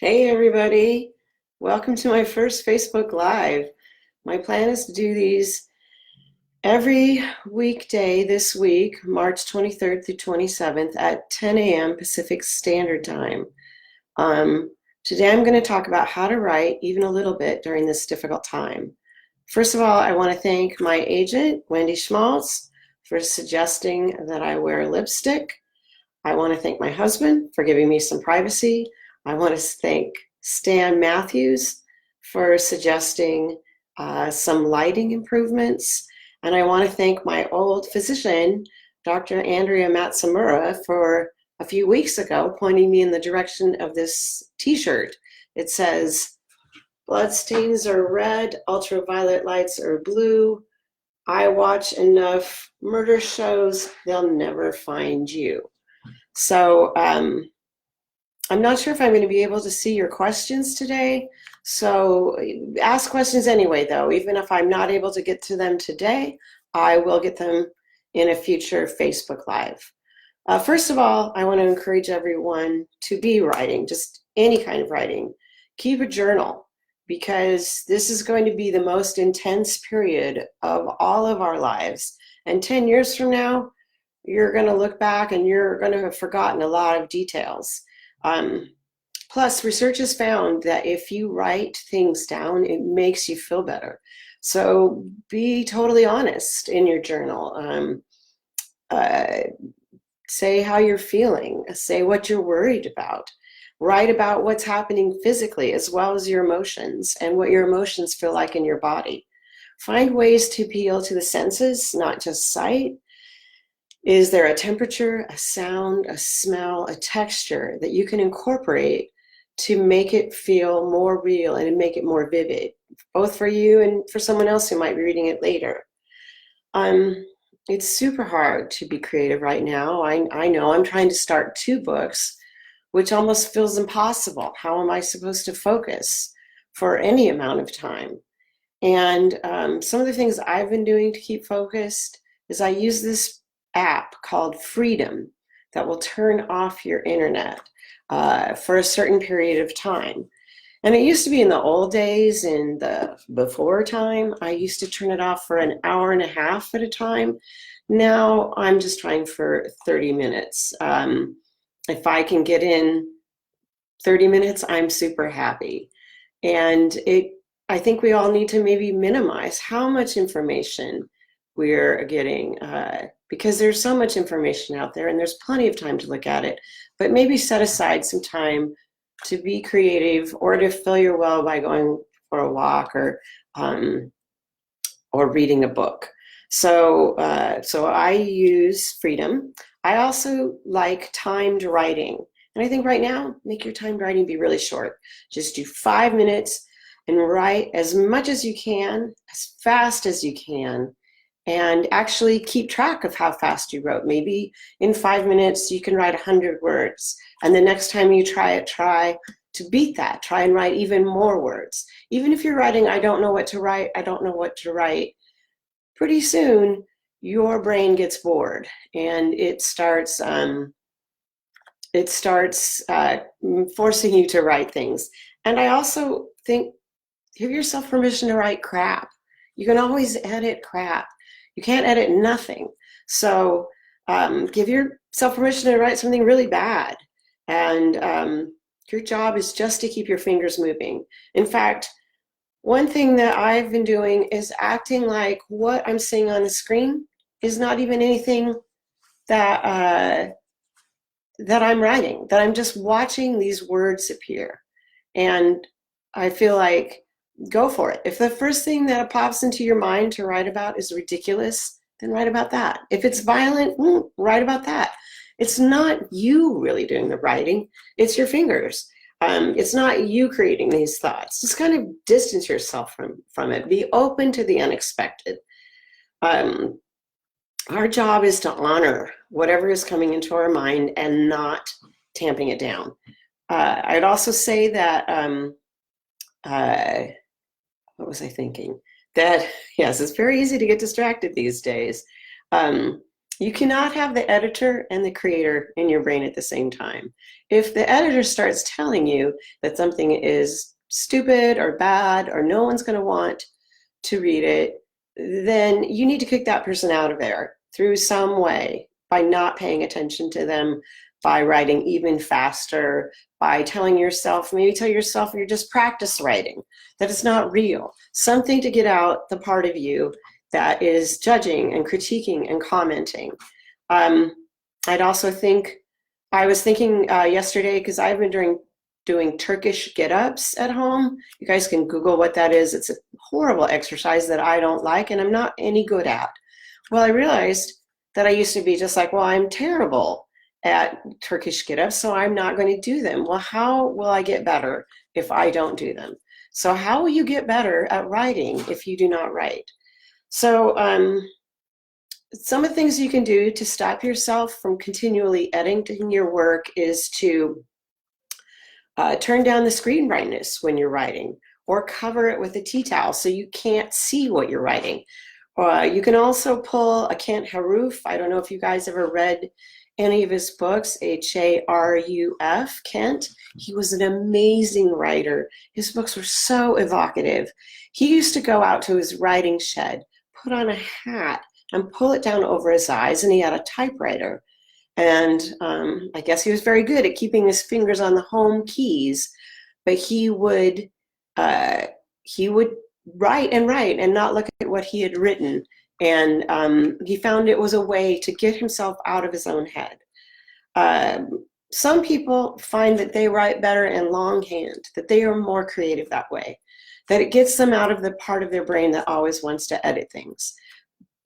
Hey everybody, welcome to my first Facebook Live. My plan is to do these every weekday this week, March 23rd through 27th at 10 a.m. Pacific Standard Time. Today I'm going to talk about how to write even a little bit during this difficult time. First of all, I want to thank my agent, Wendy Schmaltz, for suggesting that I wear lipstick. I want to thank my husband for giving me some privacy. I want to thank Stan Matthews for suggesting some lighting improvements. And I want to thank my old physician, Dr. Andrea Matsumura, for a few weeks ago pointing me in the direction of this t-shirt. It says, blood stains are red, ultraviolet lights are blue. I watch enough murder shows, they'll never find you. So I'm not sure if I'm going to be able to see your questions today. So ask questions anyway, though. Even if I'm not able to get to them today, I will get them in a future Facebook Live. First of all, I want to encourage everyone to be writing, just any kind of writing. Keep a journal, because this is going to be the most intense period of all of our lives. And 10 years from now, you're going to look back and you're going to have forgotten a lot of details. Plus, research has found that if you write things down, it makes you feel better. So be totally honest in your journal. Say how you're feeling. Say what you're worried about. Write about what's happening physically as well as your emotions and what your emotions feel like in your body. Find ways to appeal to the senses, not just sight. Is there a temperature, a sound, a smell, a texture that you can incorporate to make it feel more real and make it more vivid, both for you and for someone else who might be reading it later? It's super hard to be creative right now. I know I'm trying to start 2 books, which almost feels impossible. How am I supposed to focus for any amount of time? And some of the things I've been doing to keep focused is I use this app called Freedom that will turn off your internet for a certain period of time. And it used to be in the old days, in the before time, I used to turn it off for an hour and a half at a time. Now I'm just trying for 30 minutes. If I can get in 30 minutes, I'm super happy. And I think we all need to maybe minimize how much information we're getting, because there's so much information out there and there's plenty of time to look at it, but maybe set aside some time to be creative or to fill your well by going for a walk or reading a book. So I use Freedom. I also like timed writing. And I think right now, make your timed writing be really short. Just do 5 minutes and write as much as you can, as fast as you can, and actually keep track of how fast you wrote. Maybe in 5 minutes you can write 100 words, and the next time you try it, try to beat that. Try and write even more words. Even if you're writing, I don't know what to write, I don't know what to write, pretty soon your brain gets bored and it starts forcing you to write things. And I also think, give yourself permission to write crap. You can always edit crap. You can't edit nothing. So give yourself permission to write something really bad. And your job is just to keep your fingers moving. In fact, one thing that I've been doing is acting like what I'm seeing on the screen is not even anything that that I'm writing, that I'm just watching these words appear. And I feel like, go for it. If the first thing that pops into your mind to write about is ridiculous, then write about that. If it's violent, write about that. It's not you really doing the writing, it's your fingers. It's not you creating these thoughts. Just kind of distance yourself from it. Be open to the unexpected. Our job is to honor whatever is coming into our mind and not tamping it down. I'd also say that, what was I thinking? That, yes, it's very easy to get distracted these days. You cannot have the editor and the creator in your brain at the same time. If the editor starts telling you that something is stupid or bad or no one's going to want to read it, then you need to kick that person out of there through some way by not paying attention to them, by writing even faster, by telling yourself, maybe tell yourself you're just practice writing, that it's not real. Something to get out the part of you that is judging and critiquing and commenting. I'd also think, I was thinking yesterday, because I've been doing Turkish get-ups at home. You guys can Google what that is. It's a horrible exercise that I don't like and I'm not any good at. Well, I realized that I used to be just like, well, I'm terrible at Turkish get-ups, so I'm not going to do them. Well, how will I get better if I don't do them? So how will you get better at writing if you do not write? So some of the things you can do to stop yourself from continually editing your work is to turn down the screen brightness when you're writing, or cover it with a tea towel so you can't see what you're writing. You can also pull a Kent Haruf. I don't know if you guys ever read any of his books, Haruf, Kent. He was an amazing writer. His books were so evocative. He used to go out to his writing shed, put on a hat, and pull it down over his eyes, and he had a typewriter. And I guess he was very good at keeping his fingers on the home keys, but he would write and not look at what he had written. And he found it was a way to get himself out of his own head. Some people find that they write better in longhand, that they are more creative that way, that it gets them out of the part of their brain that always wants to edit things.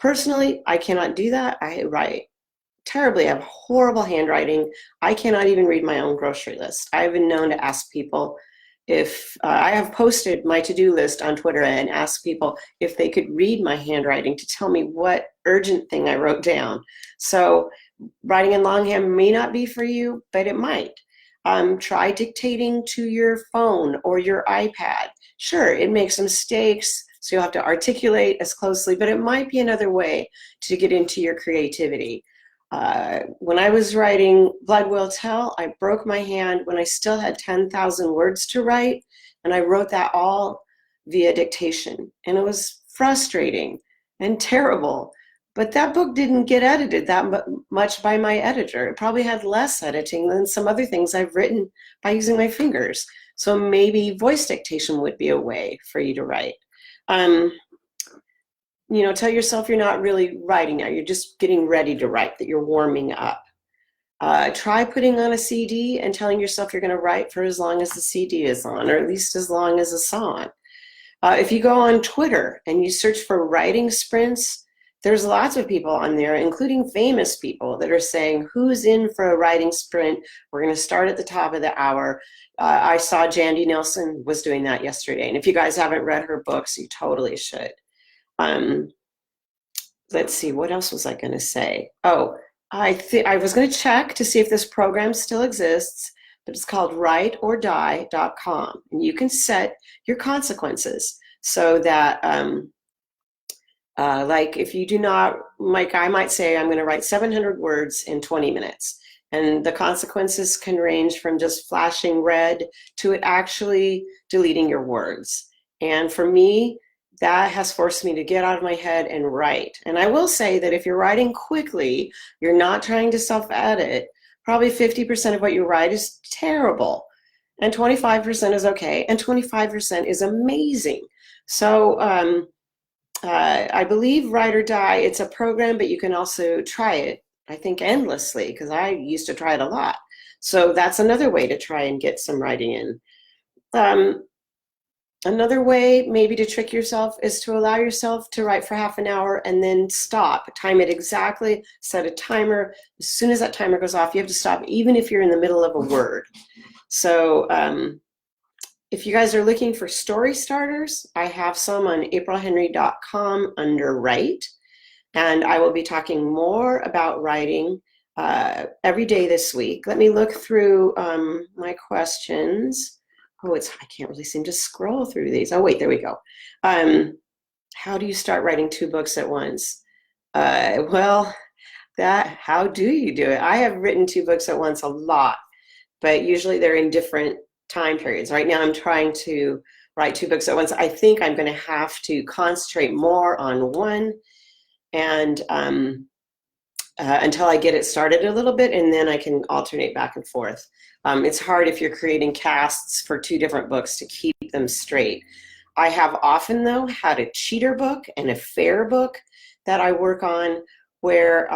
Personally, I cannot do that. I write terribly. I have horrible handwriting. I cannot even read my own grocery list. I've been known to ask people if I have posted my to-do list on Twitter and asked people if they could read my handwriting to tell me what urgent thing I wrote down. So writing in longhand may not be for you, but it might. Try dictating to your phone or your iPad. Sure, it makes mistakes, so you'll have to articulate as closely, but it might be another way to get into your creativity. When I was writing Blood Will Tell, I broke my hand when I still had 10,000 words to write, and I wrote that all via dictation. And it was frustrating and terrible, but that book didn't get edited that much by my editor. It probably had less editing than some other things I've written by using my fingers. So maybe voice dictation would be a way for you to write. Tell yourself you're not really writing now. You're just getting ready to write, that you're warming up. Try putting on a CD and telling yourself you're going to write for as long as the CD is on, or at least as long as it's on. If you go on Twitter and you search for writing sprints, there's lots of people on there, including famous people, that are saying, who's in for a writing sprint? We're going to start at the top of the hour. I saw Jandy Nelson was doing that yesterday. And if you guys haven't read her books, you totally should. Let's see, what else was I going to say? Oh, I was going to check to see if this program still exists, but it's called writeordie.com. And you can set your consequences so that, like if you do not, like I might say, I'm going to write 700 words in 20 minutes. And the consequences can range from just flashing red to it actually deleting your words. And for me, that has forced me to get out of my head and write. And I will say that if you're writing quickly, you're not trying to self-edit, probably 50% of what you write is terrible, and 25% is okay, and 25% is amazing. So I believe Write or Die, it's a program, but you can also try it, I think, endlessly, because I used to try it a lot. So that's another way to try and get some writing in. Another way maybe to trick yourself is to allow yourself to write for half an hour and then stop. Time it exactly, set a timer. As soon as that timer goes off, you have to stop, even if you're in the middle of a word. So if you guys are looking for story starters, I have some on aprilhenry.com under Write. And I will be talking more about writing every day this week. Let me look through my questions. Oh, I can't really seem to scroll through these. Oh, wait, there we go. How do you start writing 2 books at once? Well, How do you do it? I have written 2 books at once a lot, but usually they're in different time periods. Right now I'm trying to write 2 books at once. I think I'm going to have to concentrate more on one and until I get it started a little bit, and then I can alternate back and forth. It's hard if you're creating casts for 2 different books to keep them straight. I have often, though, had a cheater book and a fair book that I work on where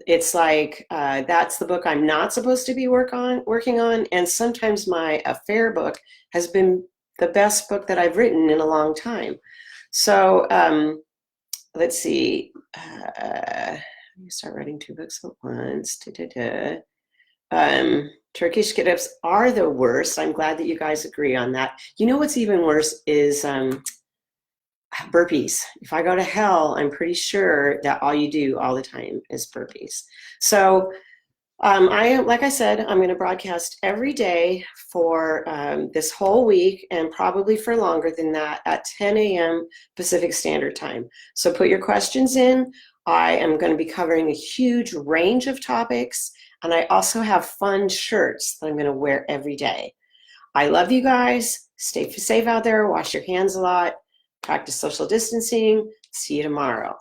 it's like that's the book I'm not supposed to be working on, and sometimes my affair book has been the best book that I've written in a long time. So let's see. You start writing 2 books at once. Turkish get-ups are the worst. I'm glad that you guys agree on that. You know what's even worse is burpees. If I go to hell, I'm pretty sure that all you do all the time is burpees. So like I said, I'm going to broadcast every day for this whole week, and probably for longer than that, at 10 a.m. Pacific Standard Time. So put your questions in. I am going to be covering a huge range of topics, and I also have fun shirts that I'm going to wear every day. I love you guys. Stay safe out there. Wash your hands a lot. Practice social distancing. See you tomorrow.